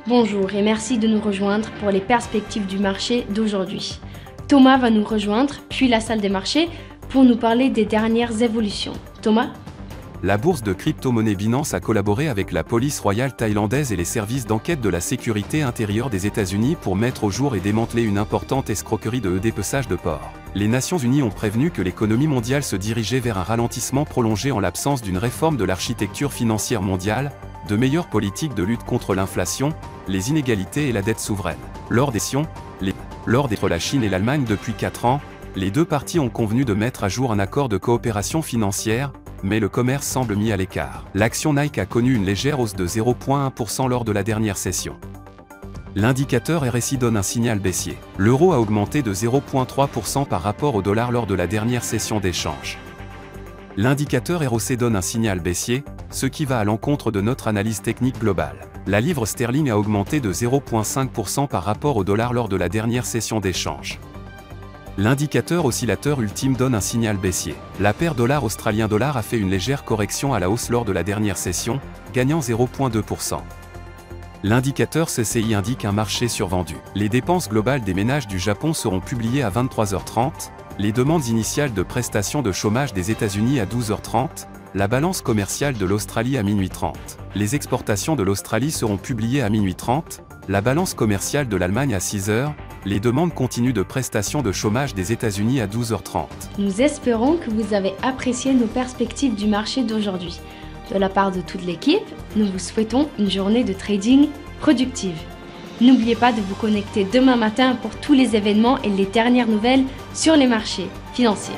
Bonjour et merci de nous rejoindre pour les perspectives du marché d'aujourd'hui. Thomas va nous rejoindre, puis la salle des marchés, pour nous parler des dernières évolutions. Thomas ? La bourse de crypto-monnaie Binance a collaboré avec la police royale thaïlandaise et les services d'enquête de la sécurité intérieure des États-Unis pour mettre au jour et démanteler une importante escroquerie de dépeçage de porc. Les Nations Unies ont prévenu que l'économie mondiale se dirigeait vers un ralentissement prolongé en l'absence d'une réforme de l'architecture financière mondiale, de meilleures politiques de lutte contre l'inflation, les inégalités et la dette souveraine. Lors entre la Chine et l'Allemagne depuis 4 ans, les deux parties ont convenu de mettre à jour un accord de coopération financière, mais le commerce semble mis à l'écart. L'action Nike a connu une légère hausse de 0,1% lors de la dernière session. L'indicateur RSI donne un signal baissier. L'euro a augmenté de 0,3% par rapport au dollar lors de la dernière session d'échange. L'indicateur ROC donne un signal baissier, ce qui va à l'encontre de notre analyse technique globale. La livre sterling a augmenté de 0,5% par rapport au dollar lors de la dernière session d'échange. L'indicateur oscillateur ultime donne un signal baissier. La paire dollar-australien-dollar a fait une légère correction à la hausse lors de la dernière session, gagnant 0,2%. L'indicateur CCI indique un marché survendu. Les dépenses globales des ménages du Japon seront publiées à 23h30, les demandes initiales de prestations de chômage des États-Unis à 12h30, la balance commerciale de l'Australie à minuit 30. Les exportations de l'Australie seront publiées à minuit 30, la balance commerciale de l'Allemagne à 6h, les demandes continues de prestations de chômage des États-Unis à 12h30. Nous espérons que vous avez apprécié nos perspectives du marché d'aujourd'hui. De la part de toute l'équipe, nous vous souhaitons une journée de trading productive. N'oubliez pas de vous connecter demain matin pour tous les événements et les dernières nouvelles sur les marchés financiers.